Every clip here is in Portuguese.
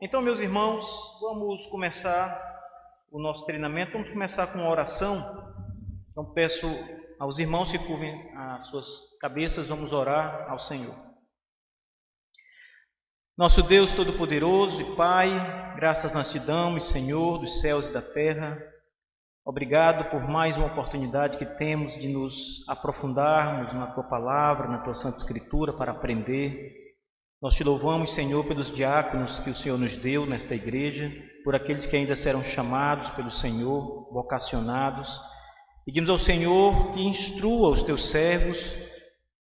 Então, meus irmãos, vamos começar o nosso treinamento. Vamos começar com uma oração. Então, peço aos irmãos que curvem as suas cabeças, vamos orar ao Senhor. Nosso Deus Todo-Poderoso e Pai, graças nós te damos, Senhor, dos céus e da terra. Obrigado por mais uma oportunidade que temos de nos aprofundarmos na Tua Palavra, na Tua Santa Escritura, para aprender. Nós te louvamos, Senhor, pelos diáconos que o Senhor nos deu nesta igreja, por aqueles que ainda serão chamados pelo Senhor, vocacionados. Pedimos ao Senhor que instrua os teus servos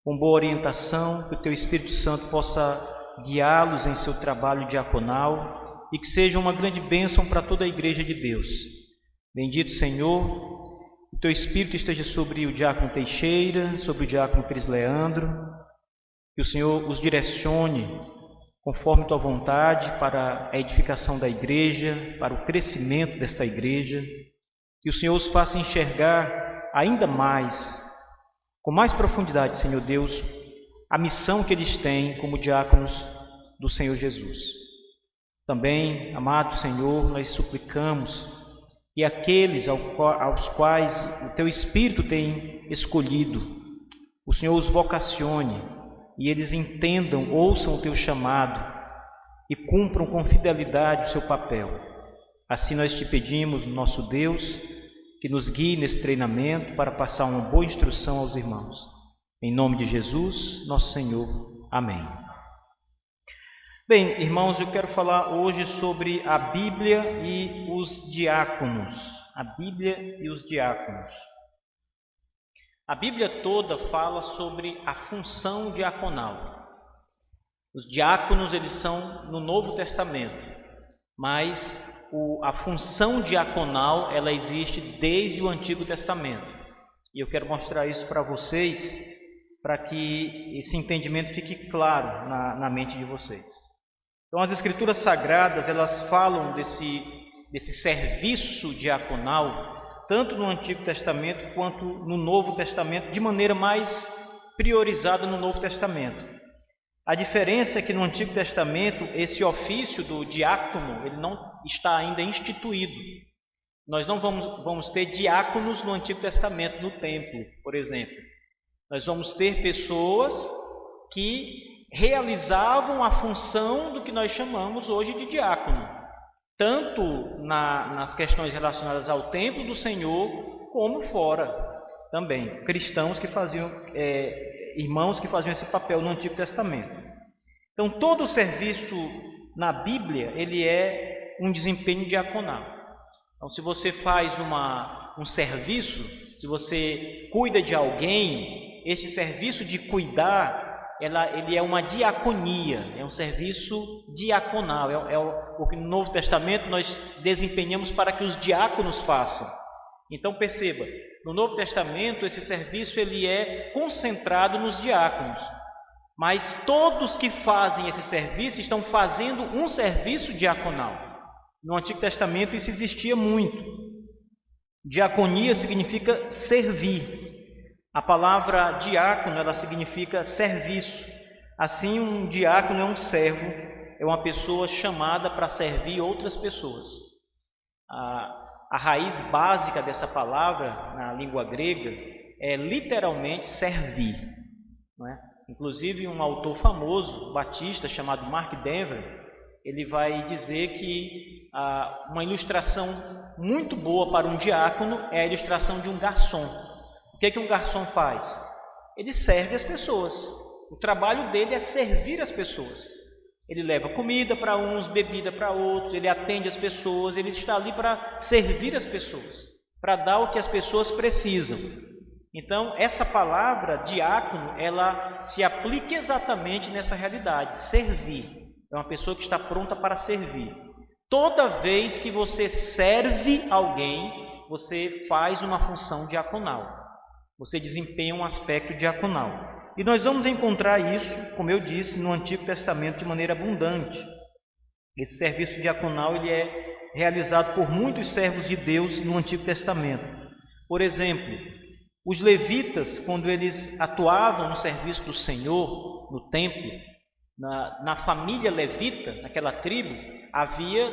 com boa orientação, que o teu Espírito Santo possa guiá-los em seu trabalho diaconal e que seja uma grande bênção para toda a igreja de Deus. Bendito Senhor, o teu Espírito esteja sobre o diácono Teixeira, sobre o diácono Cris Leandro, que o Senhor os direcione conforme tua vontade para a edificação da igreja, para o crescimento desta igreja, que o Senhor os faça enxergar ainda mais, com mais profundidade, Senhor Deus, a missão que eles têm como diáconos do Senhor Jesus. Também, amado Senhor, nós suplicamos que aqueles aos quais o teu Espírito tem escolhido, o Senhor os vocacione e eles entendam, ouçam o teu chamado e cumpram com fidelidade o seu papel. Assim nós te pedimos, nosso Deus, que nos guie nesse treinamento para passar uma boa instrução aos irmãos. Em nome de Jesus, nosso Senhor. Amém. Bem, irmãos, eu quero falar hoje sobre a Bíblia e os diáconos. A Bíblia e os diáconos. A Bíblia toda fala sobre a função diaconal. Os diáconos, eles são no Novo Testamento, mas a função diaconal, ela existe desde o Antigo Testamento. E eu quero mostrar isso para vocês, para que esse entendimento fique claro na mente de vocês. Então, as Escrituras Sagradas, elas falam desse serviço diaconal, tanto no Antigo Testamento quanto no Novo Testamento, de maneira mais priorizada no Novo Testamento. A diferença é que no Antigo Testamento, esse ofício do diácono, ele não está ainda instituído. Nós não vamos ter diáconos no Antigo Testamento, no templo, por exemplo. Nós vamos ter pessoas que realizavam a função do que nós chamamos hoje de diácono, tanto nas questões relacionadas ao templo do Senhor, como fora também. Cristãos que faziam, irmãos que faziam esse papel no Antigo Testamento. Então, todo o serviço na Bíblia, ele é um desempenho diaconal. Então, se você faz um serviço, se você cuida de alguém, esse serviço de cuidar, ele é uma diaconia, é um serviço diaconal, é o que no Novo Testamento nós desempenhamos para que os diáconos façam. Então perceba, no Novo Testamento esse serviço ele é concentrado nos diáconos, mas todos que fazem esse serviço estão fazendo um serviço diaconal. No Antigo Testamento isso existia muito. Diaconia significa servir. A palavra diácono, ela significa serviço. Assim, um diácono é um servo, é uma pessoa chamada para servir outras pessoas. A raiz básica dessa palavra, na língua grega, é literalmente servir. Não é? Inclusive, um autor famoso, batista, chamado Mark Dever, ele vai dizer que uma ilustração muito boa para um diácono é a ilustração de um garçom. O que é que um garçom faz? Ele serve as pessoas. O trabalho dele é servir as pessoas. Ele leva comida para uns, bebida para outros, ele atende as pessoas, ele está ali para servir as pessoas, para dar o que as pessoas precisam. Então, essa palavra, diácono, ela se aplica exatamente nessa realidade, servir. É uma pessoa que está pronta para servir. Toda vez que você serve alguém, você faz uma função diaconal. Você desempenha um aspecto diaconal. E nós vamos encontrar isso, como eu disse, no Antigo Testamento de maneira abundante. Esse serviço diaconal ele é realizado por muitos servos de Deus no Antigo Testamento. Por exemplo, os levitas, quando eles atuavam no serviço do Senhor, no templo, na família levita, naquela tribo, havia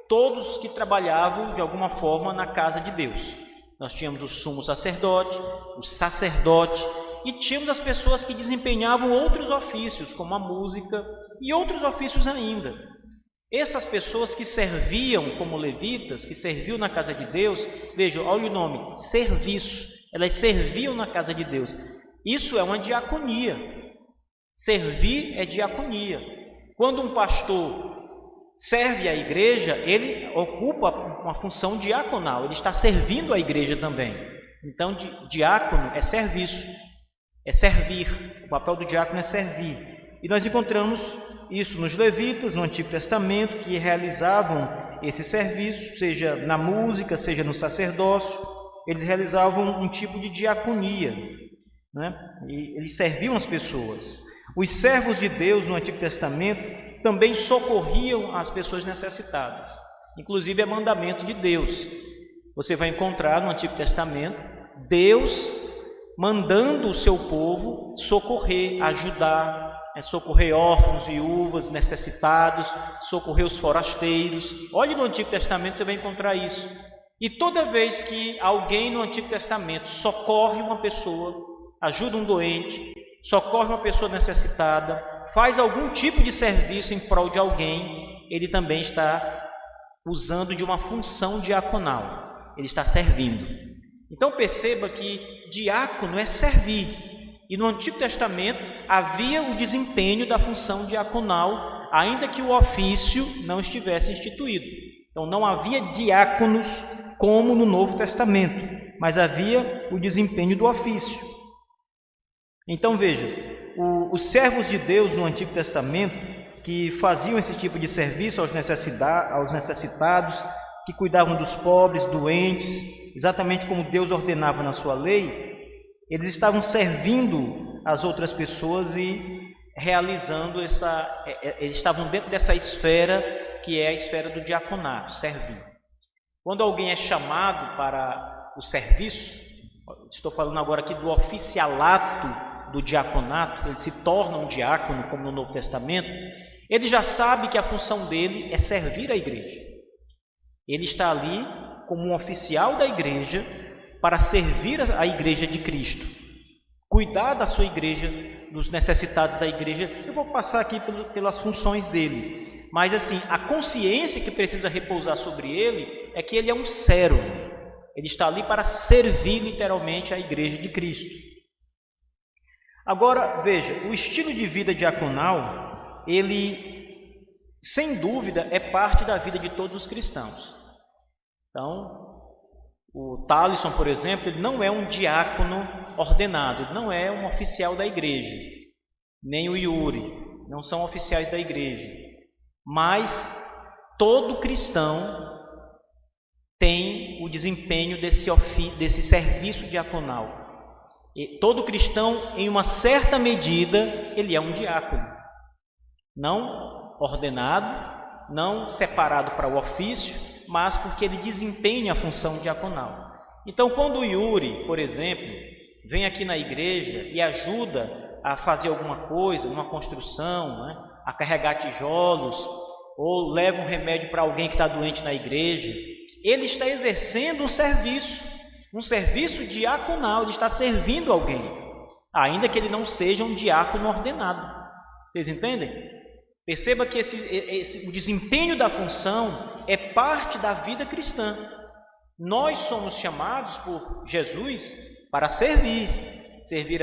todos que trabalhavam de alguma forma na casa de Deus. Nós tínhamos o sumo sacerdote, o sacerdote, e tínhamos as pessoas que desempenhavam outros ofícios, como a música e outros ofícios ainda. Essas pessoas que serviam como levitas, que serviam na casa de Deus, vejam, olha o nome, serviço, elas serviam na casa de Deus. Isso é uma diaconia. Servir é diaconia. Quando um pastor serve a igreja, ele ocupa uma função diaconal, ele está servindo a igreja também. Então, diácono é serviço, é servir. O papel do diácono é servir. E nós encontramos isso nos levitas, no Antigo Testamento, que realizavam esse serviço, seja na música, seja no sacerdócio. Eles realizavam um tipo de diaconia, né? E eles serviam as pessoas. Os servos de Deus no Antigo Testamento também socorriam as pessoas necessitadas. Inclusive é mandamento de Deus. Você vai encontrar no Antigo Testamento Deus mandando o seu povo socorrer, ajudar, socorrer órfãos, viúvas, necessitados, socorrer os forasteiros. Olhe no Antigo Testamento, você vai encontrar isso. E toda vez que alguém no Antigo Testamento socorre uma pessoa, ajuda um doente, socorre uma pessoa necessitada, faz algum tipo de serviço em prol de alguém, ele também está usando de uma função diaconal, ele está servindo. Então perceba que diácono é servir, e no Antigo Testamento havia o desempenho da função diaconal, ainda que o ofício não estivesse instituído. Então não havia diáconos como no Novo Testamento, mas havia o desempenho do ofício. Então veja, os servos de Deus no Antigo Testamento, que faziam esse tipo de serviço aos necessitados, que cuidavam dos pobres, doentes, exatamente como Deus ordenava na sua lei, eles estavam servindo as outras pessoas e realizando eles estavam dentro dessa esfera que é a esfera do diaconato, servir. Quando alguém é chamado para o serviço, estou falando agora aqui do oficialato do diaconato, ele se torna um diácono, como no Novo Testamento, ele já sabe que a função dele é servir a igreja. Ele está ali como um oficial da igreja para servir a igreja de Cristo, cuidar da sua igreja, dos necessitados da igreja. Eu vou passar aqui pelas funções dele, mas assim, a consciência que precisa repousar sobre ele é que ele é um servo, ele está ali para servir literalmente a igreja de Cristo. Agora, veja, o estilo de vida diaconal, ele, sem dúvida, é parte da vida de todos os cristãos. Então, o Thalisson, por exemplo, ele não é um diácono ordenado, ele não é um oficial da igreja, nem o Yuri, não são oficiais da igreja. Mas todo cristão tem o desempenho desse serviço diaconal. E todo cristão, em uma certa medida, ele é um diácono. Não ordenado, não separado para o ofício, mas porque ele desempenha a função diaconal. Então, quando o Yuri, por exemplo, vem aqui na igreja e ajuda a fazer alguma coisa, numa construção, né, a carregar tijolos, ou leva um remédio para alguém que está doente na igreja, ele está exercendo um serviço diaconal, ele está servindo alguém, ainda que ele não seja um diácono ordenado. Vocês entendem? Perceba que o desempenho da função é parte da vida cristã. Nós somos chamados por Jesus para servir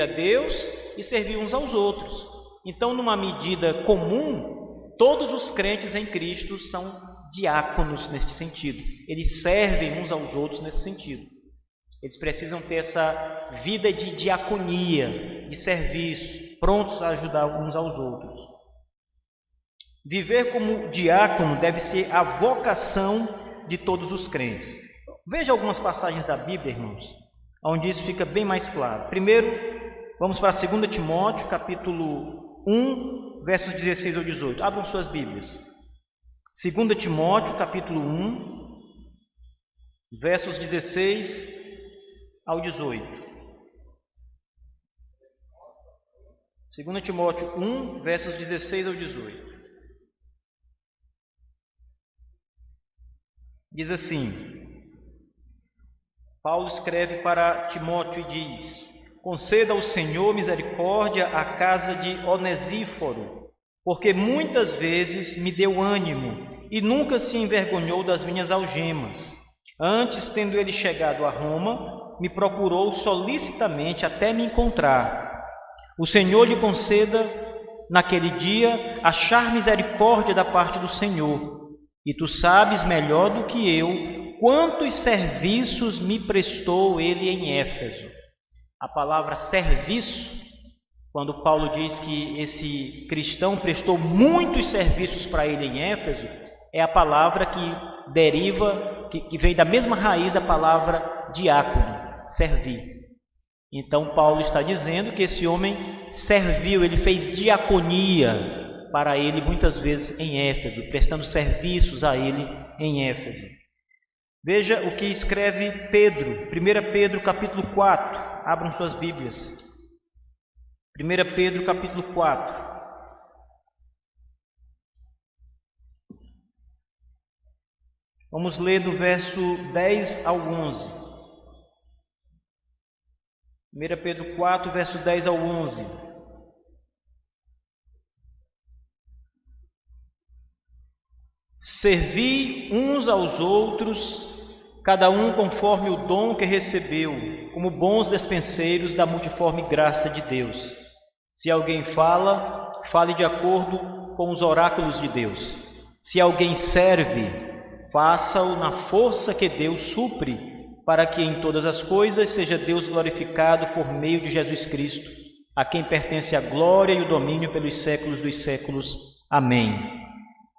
a Deus e servir uns aos outros. Então, numa medida comum, todos os crentes em Cristo são diáconos neste sentido. Eles servem uns aos outros nesse sentido. Eles precisam ter essa vida de diaconia, de serviço, prontos a ajudar uns aos outros. Viver como diácono deve ser a vocação de todos os crentes. Veja algumas passagens da Bíblia, irmãos, onde isso fica bem mais claro. Primeiro, vamos para 2 Timóteo, capítulo 1, versos 16 ao 18. Abram suas Bíblias. 2 Timóteo, capítulo 1, versos 16 ao 18. 2 Timóteo 1, versos 16 ao 18. Diz assim, Paulo escreve para Timóteo e diz: conceda ao Senhor misericórdia à casa de Onesíforo, porque muitas vezes me deu ânimo e nunca se envergonhou das minhas algemas. Antes, tendo ele chegado a Roma, me procurou solicitamente até me encontrar. O Senhor lhe conceda, naquele dia, achar misericórdia da parte do Senhor. E tu sabes melhor do que eu quantos serviços me prestou ele em Éfeso. A palavra serviço, quando Paulo diz que esse cristão prestou muitos serviços para ele em Éfeso, é a palavra que deriva, que vem da mesma raiz da palavra diácono, servir. Então Paulo está dizendo que esse homem serviu, ele fez diaconia para ele muitas vezes em Éfeso, prestando serviços a ele em Éfeso. Veja o que escreve Pedro, 1 Pedro capítulo 4, abram suas Bíblias. 1 Pedro capítulo 4. Vamos ler do verso 10 ao 11. 1 Pedro 4, verso 10 ao 11. Servi uns aos outros, cada um conforme o dom que recebeu, como bons despenseiros da multiforme graça de Deus. Se alguém fala, fale de acordo com os oráculos de Deus. Se alguém serve, faça-o na força que Deus supre, para que em todas as coisas seja Deus glorificado por meio de Jesus Cristo, a quem pertence a glória e o domínio pelos séculos dos séculos. Amém.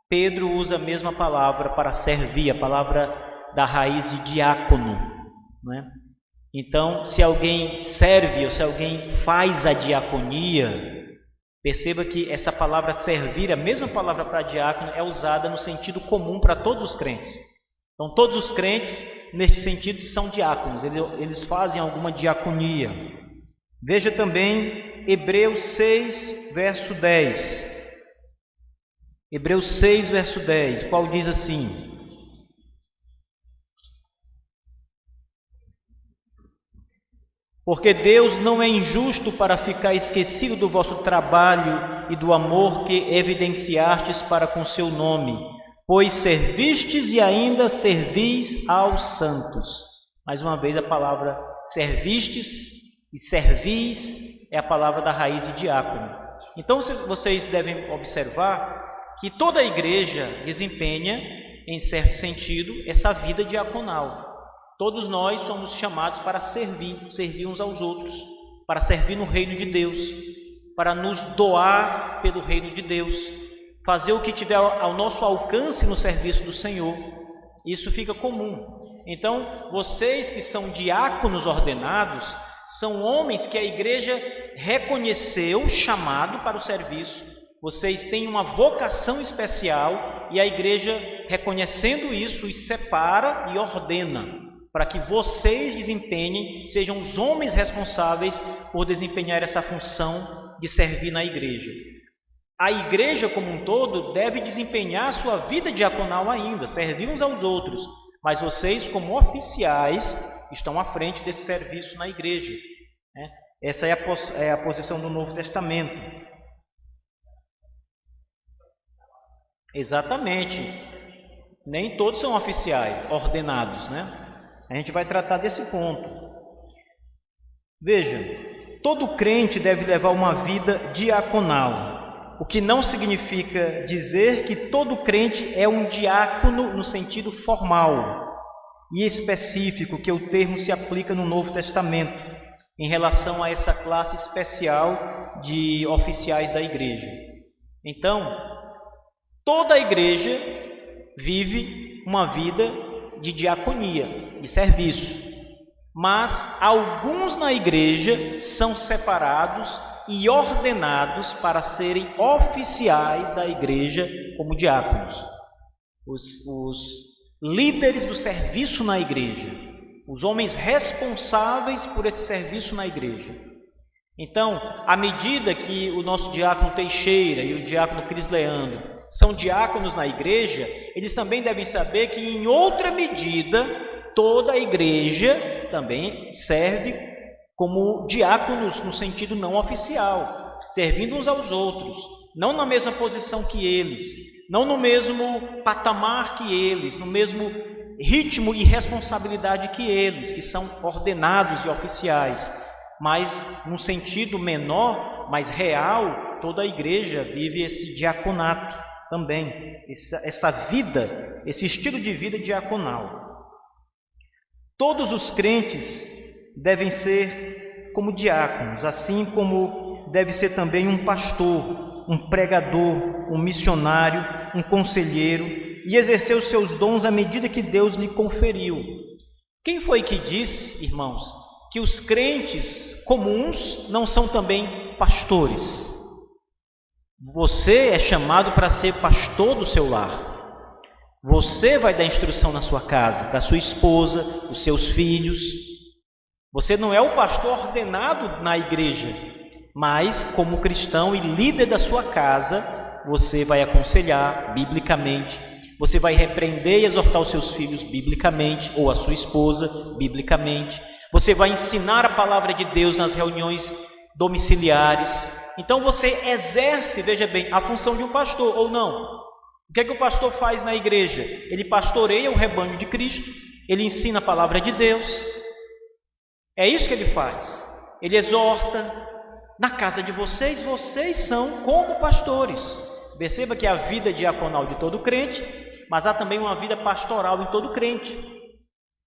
Pedro usa a mesma palavra para servir, a palavra da raiz de diácono, não é? Então, se alguém serve ou se alguém faz a diaconia, perceba que essa palavra servir, a mesma palavra para diácono, é usada no sentido comum para todos os crentes. Então, todos os crentes, neste sentido, são diáconos, eles fazem alguma diaconia. Veja também Hebreus 6, verso 10. Hebreus 6, verso 10, o qual diz assim: porque Deus não é injusto para ficar esquecido do vosso trabalho e do amor que evidenciastes para com seu nome, pois servistes e ainda servis aos santos. Mais uma vez a palavra servistes e servis é a palavra da raiz de diácono. Então vocês devem observar que toda a igreja desempenha, em certo sentido, essa vida diaconal. Todos nós somos chamados para servir uns aos outros, para servir no reino de Deus, para nos doar pelo reino de Deus, fazer o que tiver ao nosso alcance no serviço do Senhor. Isso fica comum. Então, vocês que são diáconos ordenados, são homens que a igreja reconheceu chamado para o serviço. Vocês têm uma vocação especial e a igreja, reconhecendo isso, os separa e ordena para que vocês desempenhem, sejam os homens responsáveis por desempenhar essa função de servir na igreja. A igreja como um todo deve desempenhar a sua vida diaconal ainda, servir uns aos outros, mas vocês, como oficiais, estão à frente desse serviço na igreja. Essa é a posição do Novo Testamento. Exatamente. Nem todos são oficiais, ordenados, né? A gente vai tratar desse ponto. Veja, todo crente deve levar uma vida diaconal, o que não significa dizer que todo crente é um diácono no sentido formal e específico que o termo se aplica no Novo Testamento, em relação a essa classe especial de oficiais da igreja. Então, toda a igreja vive uma vida de diaconia, de serviço, mas alguns na igreja são separados e ordenados para serem oficiais da igreja como diáconos. Os líderes do serviço na igreja, os homens responsáveis por esse serviço na igreja. Então, à medida que o nosso diácono Teixeira e o diácono Cris Leandro são diáconos na igreja, eles também devem saber que, em outra medida, toda a igreja também serve como diáconos no sentido não oficial, servindo uns aos outros, não na mesma posição que eles, não no mesmo patamar que eles, no mesmo ritmo e responsabilidade que eles, que são ordenados e oficiais, mas num sentido menor, mais real, toda a igreja vive esse diaconato também, essa vida, esse estilo de vida diaconal. Todos os crentes devem ser como diáconos, assim como deve ser também um pastor, um pregador, um missionário, um conselheiro, e exercer os seus dons à medida que Deus lhe conferiu. Quem foi que disse, irmãos, que os crentes comuns não são também pastores? Você é chamado para ser pastor do seu lar. Você vai dar instrução na sua casa, para sua esposa, os seus filhos. Você não é o pastor ordenado na igreja, mas como cristão e líder da sua casa, você vai aconselhar biblicamente, você vai repreender e exortar os seus filhos biblicamente, ou a sua esposa biblicamente. Você vai ensinar a palavra de Deus nas reuniões domiciliares. Então você exerce, veja bem, a função de um pastor, ou não? O que é que o pastor faz na igreja? Ele pastoreia o rebanho de Cristo, ele ensina a palavra de Deus. É isso que ele faz. Ele exorta. Na casa de vocês, vocês são como pastores. Perceba que há a vida diaconal de todo crente, mas há também uma vida pastoral em todo crente.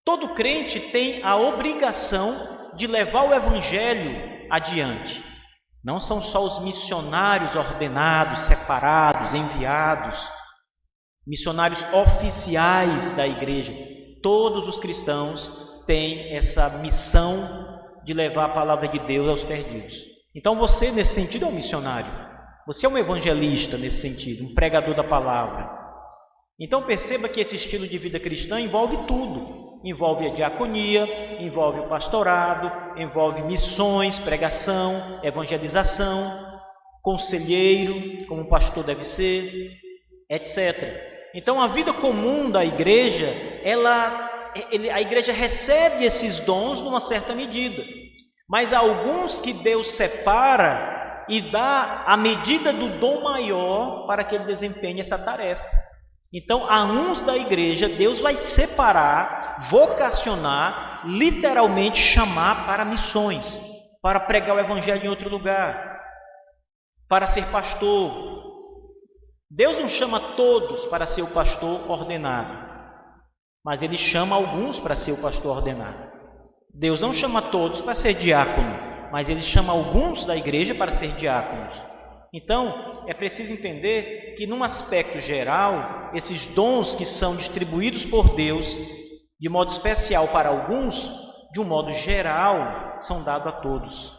Todo crente tem a obrigação de levar o evangelho adiante. Não são só os missionários ordenados, separados, enviados, missionários oficiais da igreja. Todos os cristãos têm essa missão de levar a palavra de Deus aos perdidos. Então você, nesse sentido, é um missionário. Você é um evangelista nesse sentido, um pregador da palavra. Então perceba que esse estilo de vida cristã envolve tudo. Envolve a diaconia, envolve o pastorado, envolve missões, pregação, evangelização, conselheiro, como o pastor deve ser, etc. Então a vida comum da igreja, a igreja recebe esses dons numa certa medida, mas há alguns que Deus separa e dá a medida do dom maior para que ele desempenhe essa tarefa. Então, há uns da igreja, Deus vai separar, vocacionar, literalmente chamar para missões, para pregar o evangelho em outro lugar, para ser pastor. Deus não chama todos para ser o pastor ordenado, mas Ele chama alguns para ser o pastor ordenado. Deus não chama todos para ser diácono, mas Ele chama alguns da igreja para ser diáconos. Então, é preciso entender que, num aspecto geral, esses dons que são distribuídos por Deus, de modo especial para alguns, de um modo geral, são dados a todos.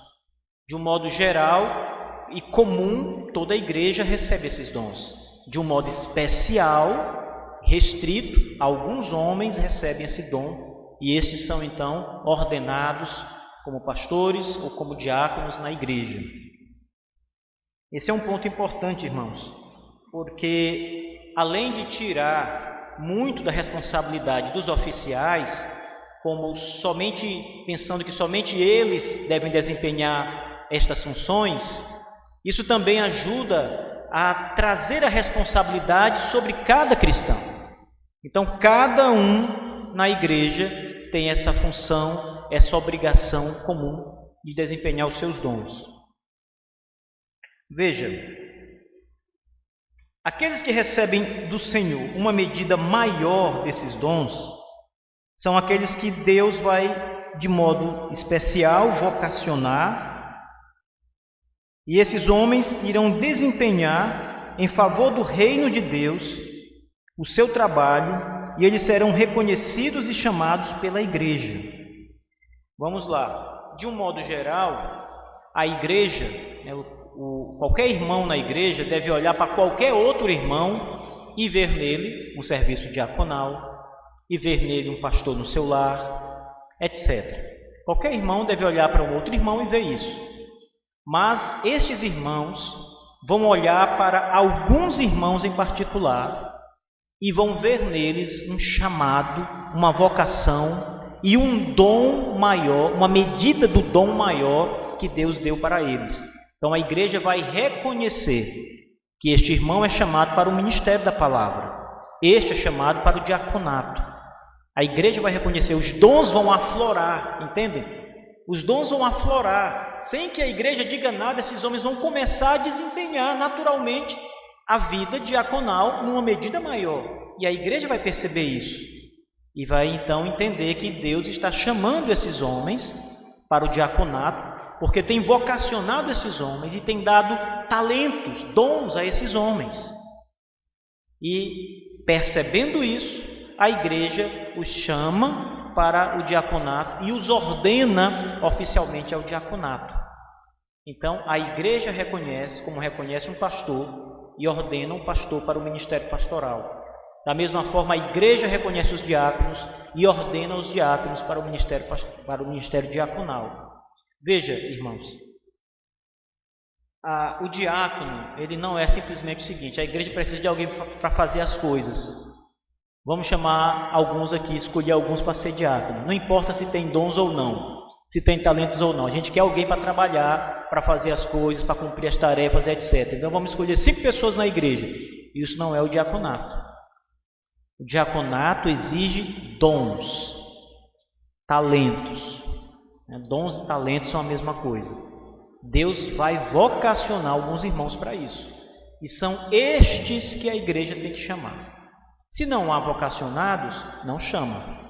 De um modo geral e comum, toda a igreja recebe esses dons. De um modo especial, restrito, alguns homens recebem esse dom, e estes são, então, ordenados como pastores ou como diáconos na igreja. Esse é um ponto importante, irmãos, porque além de tirar muito da responsabilidade dos oficiais, como pensando que somente eles devem desempenhar estas funções, isso também ajuda a trazer a responsabilidade sobre cada cristão. Então, cada um na igreja tem essa função, essa obrigação comum de desempenhar os seus dons. Veja, aqueles que recebem do Senhor uma medida maior desses dons são aqueles que Deus vai, de modo especial, vocacionar, e esses homens irão desempenhar em favor do reino de Deus o seu trabalho, e eles serão reconhecidos e chamados pela igreja. Vamos lá, de um modo geral, a igreja, qualquer irmão na igreja deve olhar para qualquer outro irmão e ver nele um serviço diaconal, e ver nele um pastor no seu lar, etc. Qualquer irmão deve olhar para um outro irmão e ver isso. Mas estes irmãos vão olhar para alguns irmãos em particular e vão ver neles um chamado, uma vocação e um dom maior, uma medida do dom maior que Deus deu para eles. Então a igreja vai reconhecer que este irmão é chamado para o ministério da palavra, este é chamado para o diaconato. A igreja vai reconhecer, os dons vão aflorar, entendem? Os dons vão aflorar, sem que a igreja diga nada, esses homens vão começar a desempenhar naturalmente a vida diaconal numa medida maior. E a igreja vai perceber isso e vai então entender que Deus está chamando esses homens para o diaconato, porque tem vocacionado esses homens e tem dado talentos, dons a esses homens. E percebendo isso, a igreja os chama para o diaconato e os ordena oficialmente ao diaconato. Então, a igreja reconhece, como reconhece um pastor, e ordena um pastor para o ministério pastoral. Da mesma forma, a igreja reconhece os diáconos e ordena os diáconos para o ministério diaconal. Veja, irmãos, o diácono, ele não é simplesmente o seguinte: a igreja precisa de alguém para fazer as coisas. Vamos chamar alguns aqui, escolher alguns para ser diácono. Não importa se tem dons ou não, se tem talentos ou não. A gente quer alguém para trabalhar, para fazer as coisas, para cumprir as tarefas, etc. Então vamos escolher 5 pessoas na igreja. Isso não é o diaconato. O diaconato exige dons, talentos. Dons e talentos são a mesma coisa. Deus vai vocacionar alguns irmãos para isso. E são estes que a igreja tem que chamar. Se não há vocacionados, não chama.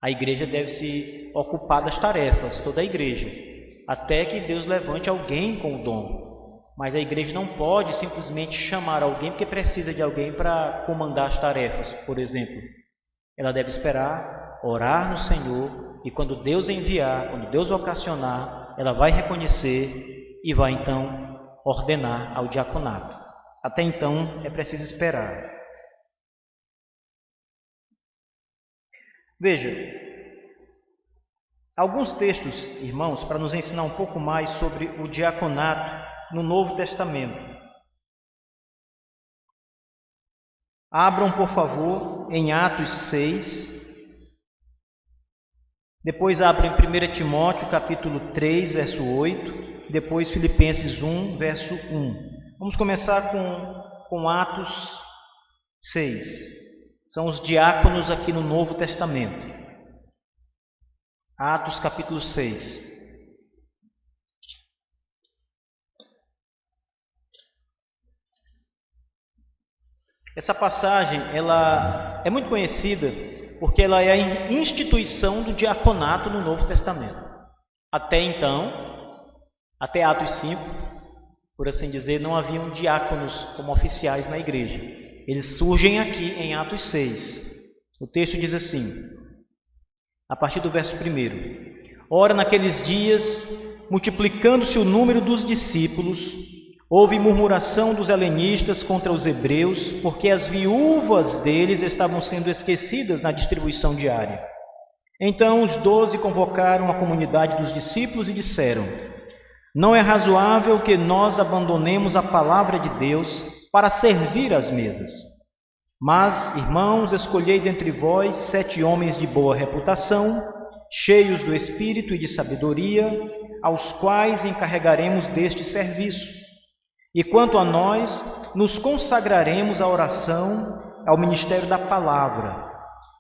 A igreja deve se ocupar das tarefas, toda a igreja, até que Deus levante alguém com o dom. Mas a igreja não pode simplesmente chamar alguém porque precisa de alguém para comandar as tarefas, por exemplo. Ela deve esperar, orar no Senhor, e quando Deus enviar, quando Deus vocacionar, ela vai reconhecer e vai então ordenar ao diaconato. Até então é preciso esperar. Veja, alguns textos, irmãos, para nos ensinar um pouco mais sobre o diaconato no Novo Testamento. Abram, por favor, em Atos 6. Depois abrem 1 Timóteo, capítulo 3, verso 8. Depois Filipenses 1, verso 1. Vamos começar com Atos 6. São os diáconos aqui no Novo Testamento. Atos capítulo 6. Essa passagem ela é muito conhecida porque ela é a instituição do diaconato no Novo Testamento. Até então, até Atos 5, por assim dizer, não haviam diáconos como oficiais na igreja. Eles surgem aqui em Atos 6. O texto diz assim, a partir do verso 1. Ora, naqueles dias, multiplicando-se o número dos discípulos, houve murmuração dos helenistas contra os hebreus, porque as viúvas deles estavam sendo esquecidas na distribuição diária. Então os 12 convocaram a comunidade dos discípulos e disseram: não é razoável que nós abandonemos a palavra de Deus para servir às mesas. Mas, irmãos, escolhei dentre vós 7 homens de boa reputação, cheios do Espírito e de sabedoria, aos quais encarregaremos deste serviço. E quanto a nós, nos consagraremos à oração, ao ministério da palavra.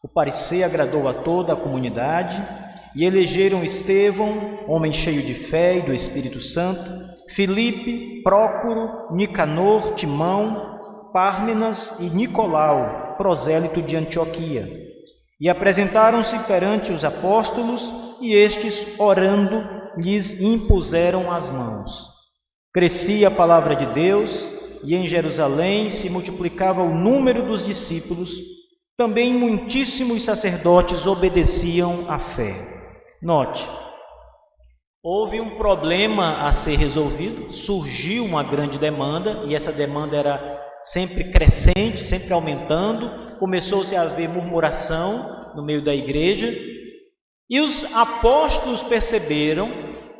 O parecer agradou a toda a comunidade, e elegeram Estevão, homem cheio de fé e do Espírito Santo, Filipe, Prócoro, Nicanor, Timão, Pármenas e Nicolau, prosélito de Antioquia. E apresentaram-se perante os apóstolos, e estes, orando, lhes impuseram as mãos. Crescia a palavra de Deus, e em Jerusalém se multiplicava o número dos discípulos, também muitíssimos sacerdotes obedeciam à fé. Note, houve um problema a ser resolvido, surgiu uma grande demanda, e essa demanda era sempre crescente, sempre aumentando, começou-se a haver murmuração no meio da igreja, e os apóstolos perceberam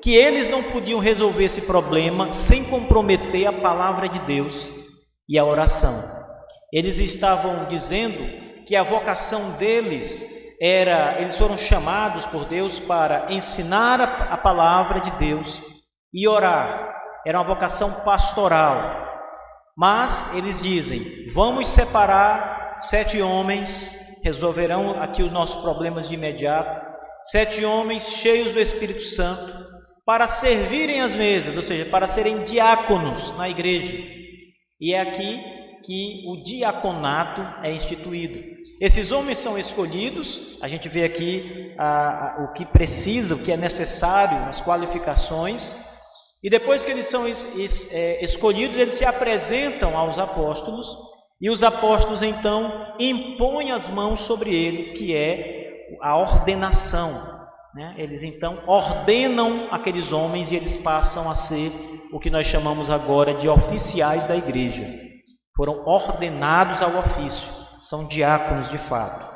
que eles não podiam resolver esse problema sem comprometer a palavra de Deus e a oração. Eles estavam dizendo que a vocação deles eles foram chamados por Deus para ensinar a palavra de Deus e orar. Era uma vocação pastoral. Mas eles dizem: vamos separar 7 homens, resolverão aqui os nossos problemas de imediato, 7 homens cheios do Espírito Santo, para servirem as mesas, ou seja, para serem diáconos na igreja. E é aqui que o diaconato é instituído. Esses homens são escolhidos, a gente vê aqui o que precisa, o que é necessário, as qualificações, e depois que eles são escolhidos, eles se apresentam aos apóstolos, e os apóstolos então impõem as mãos sobre eles, que é a ordenação. Eles então ordenam aqueles homens e eles passam a ser o que nós chamamos agora de oficiais da igreja. Foram ordenados ao ofício, são diáconos de fato.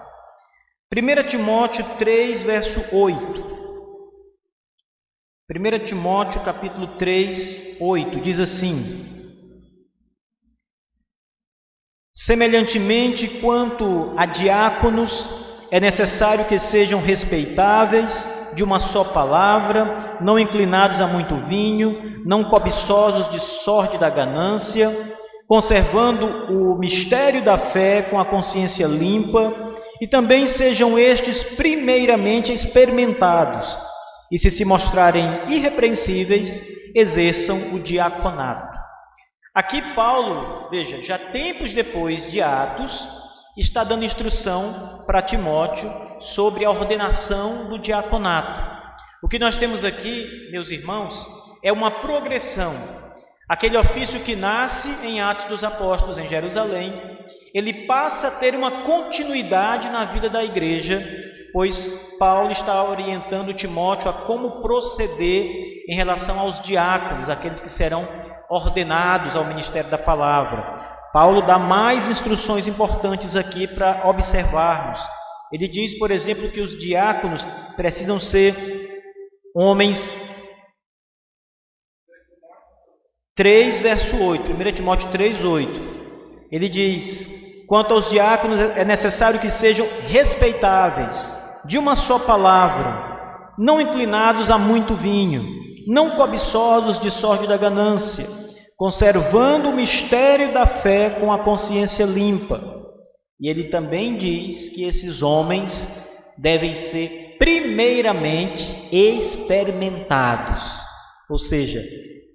1 Timóteo 3, verso 8. 1 Timóteo capítulo 3, 8, diz assim: semelhantemente, quanto a diáconos, é necessário que sejam respeitáveis, de uma só palavra, não inclinados a muito vinho, não cobiçosos de sórdida ganância, conservando o mistério da fé com a consciência limpa, e também sejam estes primeiramente experimentados, e se mostrarem irrepreensíveis, exerçam o diaconato. Aqui Paulo, veja, já tempos depois de Atos, está dando instrução para Timóteo sobre a ordenação do diaconato. O que nós temos aqui, meus irmãos, é uma progressão. Aquele ofício que nasce em Atos dos Apóstolos, em Jerusalém, ele passa a ter uma continuidade na vida da igreja, pois Paulo está orientando Timóteo a como proceder em relação aos diáconos, aqueles que serão ordenados ao ministério da palavra. Paulo dá mais instruções importantes aqui para observarmos. Ele diz, por exemplo, que os diáconos precisam ser homens. 3, verso 8, 1 Timóteo 3, 8. Ele diz: quanto aos diáconos, é necessário que sejam respeitáveis, de uma só palavra, não inclinados a muito vinho, não cobiçosos de sórdida ganância, conservando o mistério da fé com a consciência limpa. E ele também diz que esses homens devem ser primeiramente experimentados, ou seja,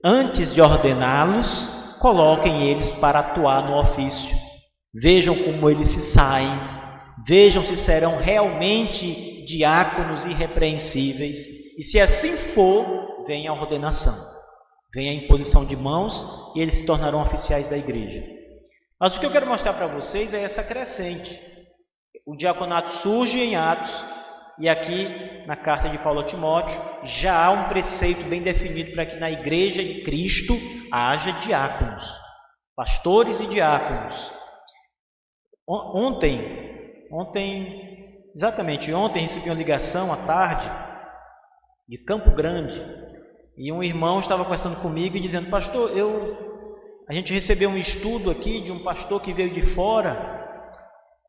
antes de ordená-los, coloquem eles para atuar no ofício. Vejam como eles se saem, vejam se serão realmente diáconos irrepreensíveis, e se assim for, vem a ordenação, vem a imposição de mãos e eles se tornarão oficiais da igreja. Mas o que eu quero mostrar para vocês é essa crescente. O diaconato surge em Atos, e aqui na carta de Paulo a Timóteo já há um preceito bem definido para que na igreja de Cristo haja diáconos, pastores e diáconos. Ontem recebi uma ligação à tarde de Campo Grande, e um irmão estava conversando comigo e dizendo: pastor, a gente recebeu um estudo aqui de um pastor que veio de fora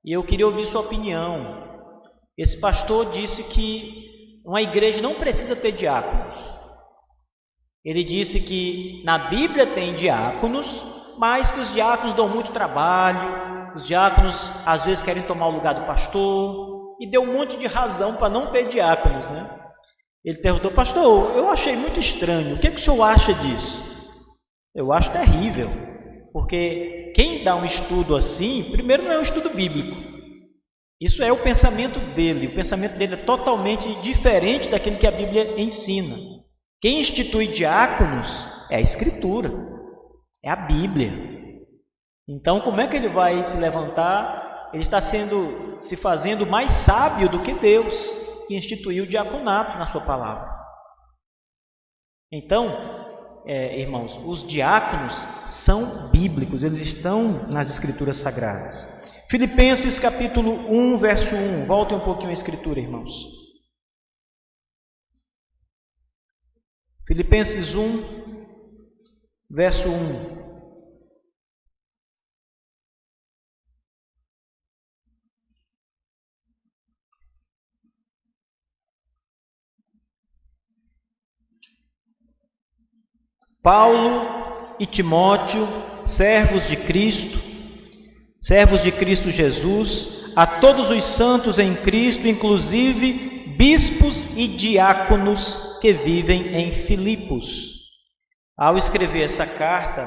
e eu queria ouvir sua opinião. Esse pastor disse que uma igreja não precisa ter diáconos. Ele disse que na Bíblia tem diáconos, mas que os diáconos dão muito trabalho, os diáconos às vezes querem tomar o lugar do pastor, e deu um monte de razão para não ter diáconos, né? Ele perguntou: pastor, eu achei muito estranho, o que o senhor acha disso? Eu acho terrível, porque quem dá um estudo assim, primeiro não é um estudo bíblico. Isso é o pensamento dele é totalmente diferente daquele que a Bíblia ensina. Quem institui diáconos é a Escritura, é a Bíblia. Então, como é que ele vai se levantar? Ele está se fazendo mais sábio do que Deus, que instituiu o diaconato na sua palavra. Então, irmãos, os diáconos são bíblicos, eles estão nas Escrituras Sagradas. Filipenses capítulo 1, verso 1. Voltem um pouquinho à Escritura, irmãos. Filipenses 1, verso 1. Paulo e Timóteo, servos de Cristo Jesus, a todos os santos em Cristo, inclusive bispos e diáconos que vivem em Filipos. Ao escrever essa carta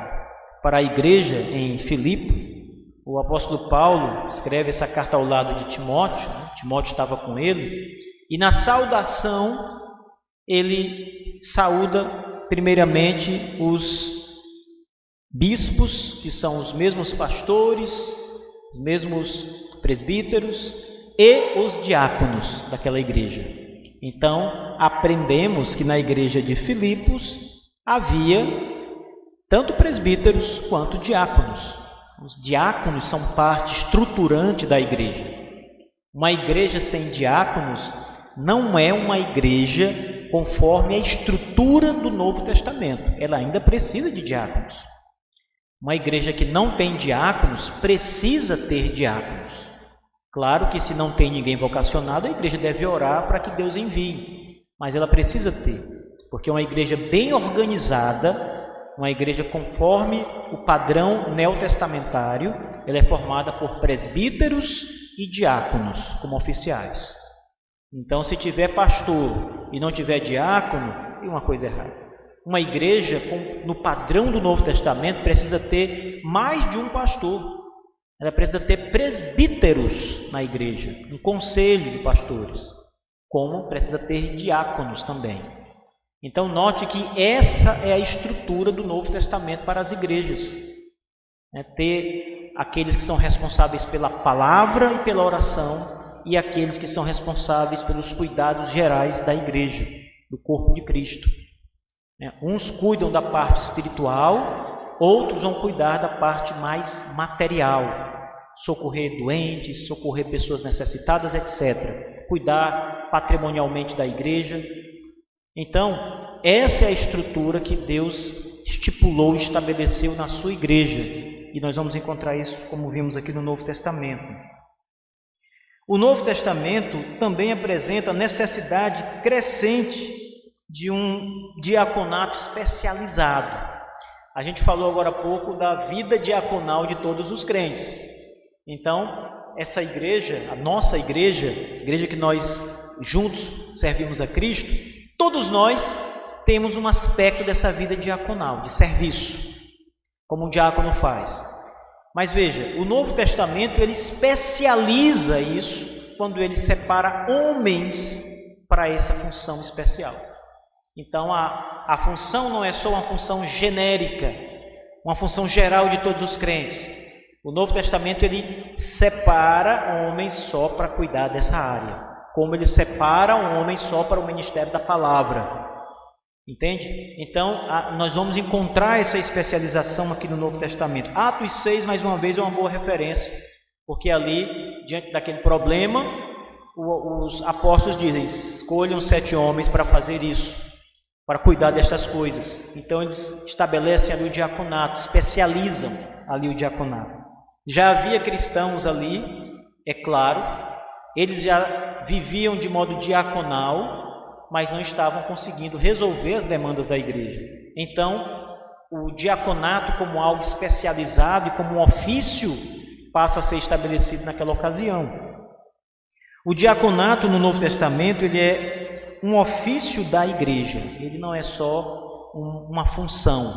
para a igreja em Filipe, o apóstolo Paulo escreve essa carta ao lado de Timóteo, Timóteo estava com ele, e na saudação ele saúda primeiramente os bispos, que são os mesmos pastores, os mesmos presbíteros e os diáconos daquela igreja. Então, aprendemos que na igreja de Filipos havia tanto presbíteros quanto diáconos. Os diáconos são parte estruturante da igreja. Uma igreja sem diáconos não é uma igreja conforme a estrutura do Novo Testamento. Ela ainda precisa de diáconos. Uma igreja que não tem diáconos precisa ter diáconos. Claro que se não tem ninguém vocacionado, a igreja deve orar para que Deus envie, mas ela precisa ter, porque uma igreja bem organizada, uma igreja conforme o padrão neotestamentário, ela é formada por presbíteros e diáconos como oficiais. Então, se tiver pastor e não tiver diácono, tem uma coisa errada. Uma igreja no padrão do Novo Testamento precisa ter mais de um pastor. Ela precisa ter presbíteros na igreja, um conselho de pastores, como precisa ter diáconos também. Então, note que essa é a estrutura do Novo Testamento para as igrejas. Ter aqueles que são responsáveis pela palavra e pela oração, e aqueles que são responsáveis pelos cuidados gerais da igreja, do corpo de Cristo. Uns cuidam da parte espiritual, outros vão cuidar da parte mais material, socorrer doentes, socorrer pessoas necessitadas, etc. Cuidar patrimonialmente da igreja. Então, essa é a estrutura que Deus estipulou e estabeleceu na sua igreja, e nós vamos encontrar isso, como vimos aqui no Novo Testamento. O Novo Testamento também apresenta a necessidade crescente de um diaconato especializado. A gente falou agora há pouco da vida diaconal de todos os crentes. Então, essa igreja, a nossa igreja, a igreja que nós juntos servimos a Cristo, todos nós temos um aspecto dessa vida diaconal, de serviço, como um diácono faz. Mas veja, o Novo Testamento ele especializa isso quando ele separa homens para essa função especial. Então a função não é só uma função genérica, uma função geral de todos os crentes. O Novo Testamento ele separa homens só para cuidar dessa área, como ele separa um homem só para o ministério da palavra. Entende? Então, nós vamos encontrar essa especialização aqui no Novo Testamento. Atos 6, mais uma vez, é uma boa referência, porque ali, diante daquele problema, os apóstolos dizem, escolham 7 homens para fazer isso, para cuidar destas coisas. Então, eles estabelecem ali o diaconato, especializam ali o diaconato. Já havia cristãos ali, é claro, eles já viviam de modo diaconal, mas não estavam conseguindo resolver as demandas da igreja. Então, o diaconato como algo especializado e como um ofício passa a ser estabelecido naquela ocasião. O diaconato no Novo Testamento ele é um ofício da igreja, ele não é só uma função.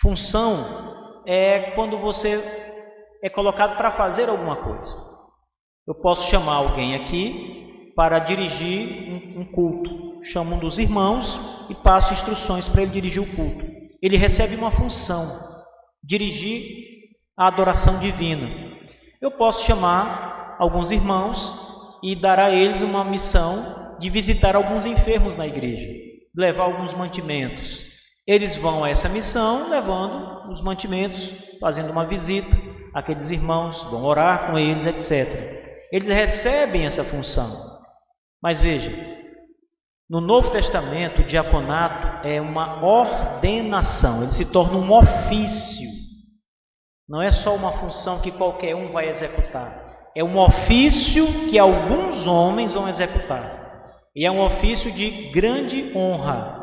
Função é quando você é colocado para fazer alguma coisa. Eu posso chamar alguém aqui para dirigir um culto. Chamo um dos irmãos e passo instruções para ele dirigir o culto. Ele recebe uma função, dirigir a adoração divina. Eu posso chamar alguns irmãos e dar a eles uma missão de visitar alguns enfermos na igreja, levar alguns mantimentos. Eles vão a essa missão levando os mantimentos, fazendo uma visita àqueles irmãos, vão orar com eles, etc. Eles recebem essa função. Mas veja, no Novo Testamento, o diaconato é uma ordenação, ele se torna um ofício. Não é só uma função que qualquer um vai executar. É um ofício que alguns homens vão executar. E é um ofício de grande honra.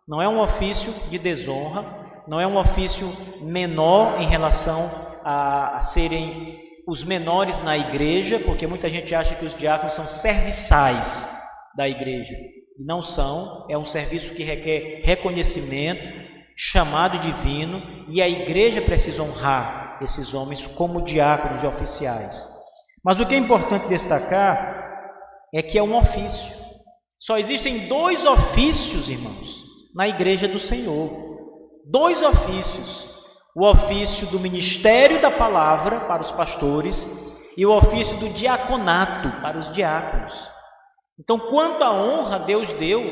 Não é um ofício de desonra. Não é um ofício menor em relação a serem os menores na igreja, porque muita gente acha que os diáconos são serviçais da igreja. E não são. É um serviço que requer reconhecimento, chamado divino, e a igreja precisa honrar esses homens como diáconos e oficiais. Mas o que é importante destacar é que é um ofício. Só existem 2 ofícios, irmãos, na igreja do Senhor. 2 ofícios. O ofício do ministério da palavra para os pastores e o ofício do diaconato para os diáconos. Então, quanto à honra Deus deu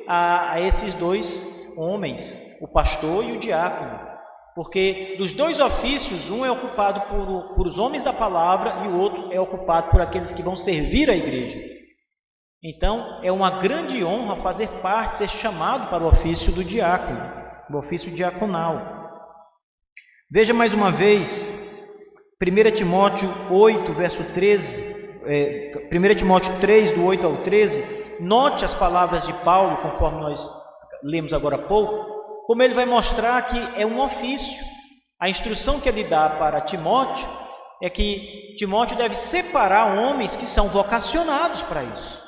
a esses 2 homens, o pastor e o diácono. Porque dos 2 ofícios, um é ocupado por os homens da palavra e o outro é ocupado por aqueles que vão servir a igreja. Então, é uma grande honra fazer parte, ser chamado para o ofício do diácono, o ofício diaconal. Veja mais uma vez, 1 Timóteo 8, verso 13, 1 Timóteo 3, do 8 ao 13, note as palavras de Paulo, conforme nós lemos agora há pouco, como ele vai mostrar que é um ofício. A instrução que ele dá para Timóteo é que Timóteo deve separar homens que são vocacionados para isso,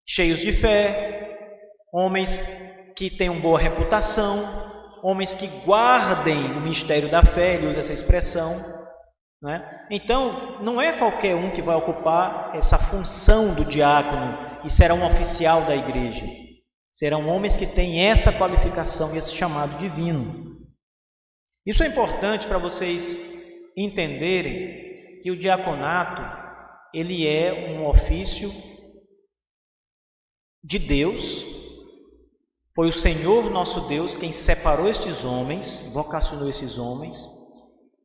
cheios de fé, homens que tenham boa reputação, homens que guardem o mistério da fé, ele usa essa expressão, né? Então, não é qualquer um que vai ocupar essa função do diácono e será um oficial da igreja. Serão homens que têm essa qualificação e esse chamado divino. Isso é importante para vocês entenderem que o diaconato, ele é um ofício de Deus. Foi o Senhor nosso Deus quem separou estes homens, vocacionou esses homens.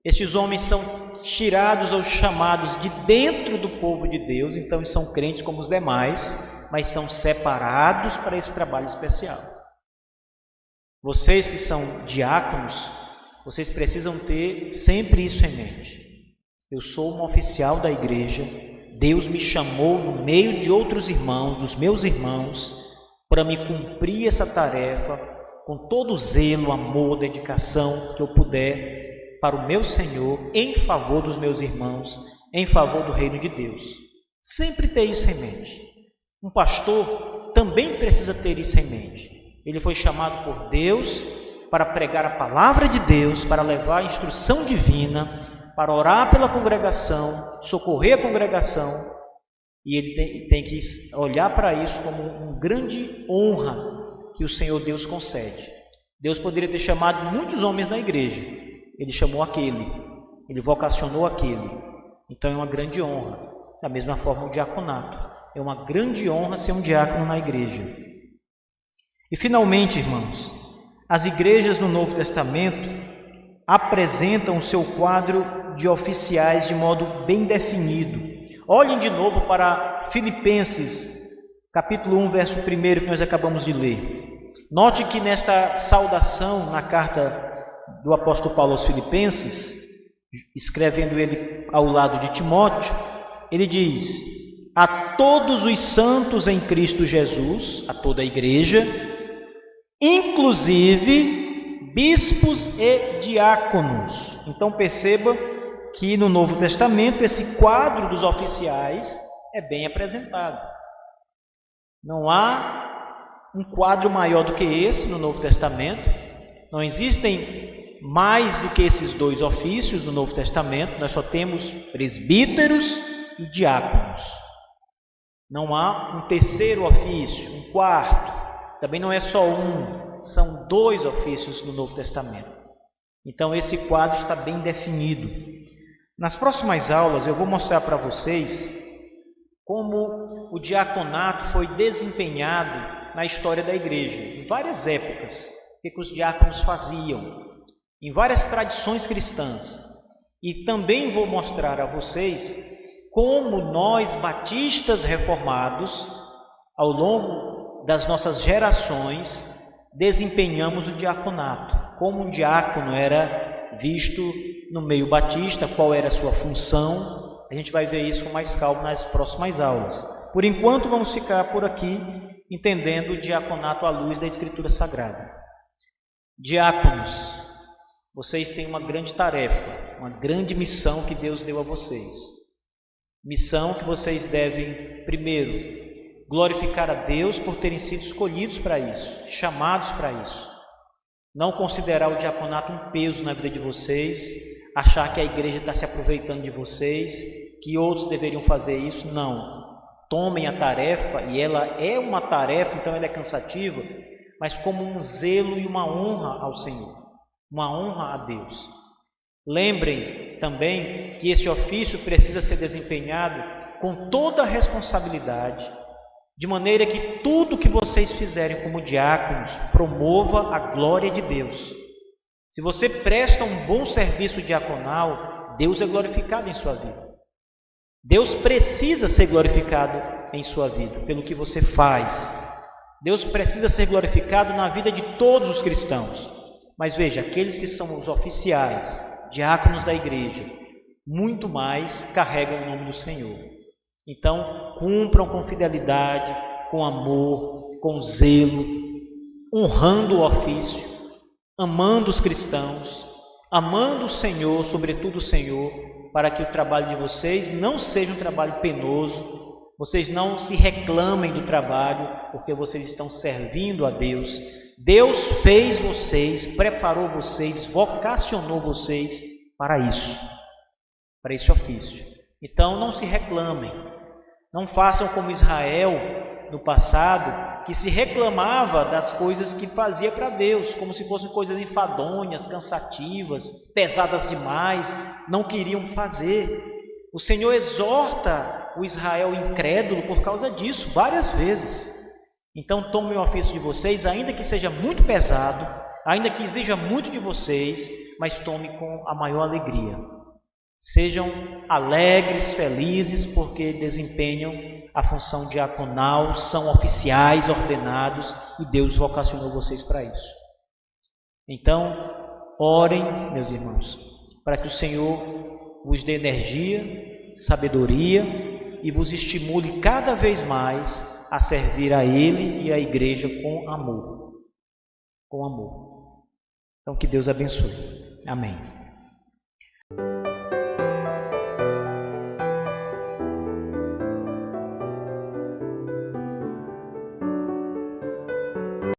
Estes homens são tirados ou chamados de dentro do povo de Deus, então eles são crentes como os demais, mas são separados para esse trabalho especial. Vocês que são diáconos, vocês precisam ter sempre isso em mente. Eu sou um oficial da igreja, Deus me chamou no meio de outros irmãos, dos meus irmãos, para me cumprir essa tarefa com todo o zelo, amor, dedicação que eu puder para o meu Senhor, em favor dos meus irmãos, em favor do reino de Deus. Sempre ter isso em mente. Um pastor também precisa ter isso em mente. Ele foi chamado por Deus para pregar a palavra de Deus, para levar a instrução divina, para orar pela congregação, socorrer a congregação, e ele tem que olhar para isso como uma grande honra que o Senhor Deus concede. Deus poderia ter chamado muitos homens na igreja, ele chamou aquele, ele vocacionou aquele. Então é uma grande honra. Da mesma forma o diaconato, é uma grande honra ser um diácono na igreja. E finalmente, irmãos, as igrejas no Novo Testamento apresentam o seu quadro de oficiais de modo bem definido. Olhem de novo para Filipenses, capítulo 1, verso 1, que nós acabamos de ler. Note que nesta saudação, na carta do apóstolo Paulo aos Filipenses, escrevendo ele ao lado de Timóteo, ele diz: a todos os santos em Cristo Jesus, a toda a igreja, inclusive bispos e diáconos. Então perceba que no Novo Testamento esse quadro dos oficiais é bem apresentado. Não há um quadro maior do que esse no Novo Testamento. Não existem mais do que esses 2 ofícios no Novo Testamento. Nós só temos presbíteros e diáconos. Não há um terceiro ofício, um quarto. Também não é só um, são 2 ofícios no Novo Testamento. Então esse quadro está bem definido. Nas próximas aulas eu vou mostrar para vocês como o diaconato foi desempenhado na história da igreja, em várias épocas, o que os diáconos faziam, em várias tradições cristãs. E também vou mostrar a vocês como nós, batistas reformados, ao longo das nossas gerações, desempenhamos o diaconato. Como um diácono era visto no meio batista, qual era a sua função. A gente vai ver isso com mais calma nas próximas aulas. Por enquanto, vamos ficar por aqui, entendendo o diaconato à luz da Escritura Sagrada. Diáconos, vocês têm uma grande tarefa, uma grande missão que Deus deu a vocês. Missão que vocês devem, primeiro, glorificar a Deus por terem sido escolhidos para isso, chamados para isso. Não considerar o diaconato um peso na vida de vocês, achar que a igreja está se aproveitando de vocês, que outros deveriam fazer isso. Não. Tomem a tarefa, e ela é uma tarefa, então ela é cansativa, mas como um zelo e uma honra ao Senhor, uma honra a Deus. Lembrem também que esse ofício precisa ser desempenhado com toda a responsabilidade, de maneira que tudo que vocês fizerem como diáconos promova a glória de Deus. Se você presta um bom serviço diaconal, Deus é glorificado em sua vida. Deus precisa ser glorificado em sua vida, pelo que você faz. Deus precisa ser glorificado na vida de todos os cristãos. Mas veja, aqueles que são os oficiais, diáconos da igreja, muito mais carregam o nome do Senhor. Então, cumpram com fidelidade, com amor, com zelo, honrando o ofício, amando os cristãos, amando o Senhor, sobretudo o Senhor, para que o trabalho de vocês não seja um trabalho penoso, vocês não se reclamem do trabalho, porque vocês estão servindo a Deus. Deus fez vocês, preparou vocês, vocacionou vocês para isso, para esse ofício. Então não se reclamem, não façam como Israel no passado, que se reclamava das coisas que fazia para Deus, como se fossem coisas enfadonhas, cansativas, pesadas demais, não queriam fazer. O Senhor exorta o Israel incrédulo por causa disso, várias vezes. Então tomem o ofício de vocês, ainda que seja muito pesado, ainda que exija muito de vocês, mas tome com a maior alegria. Sejam alegres, felizes, porque desempenham a função diaconal, são oficiais ordenados e Deus vocacionou vocês para isso. Então, orem, meus irmãos, para que o Senhor vos dê energia, sabedoria e vos estimule cada vez mais a servir a Ele e a igreja com amor. Com amor. Então, que Deus abençoe. Amém.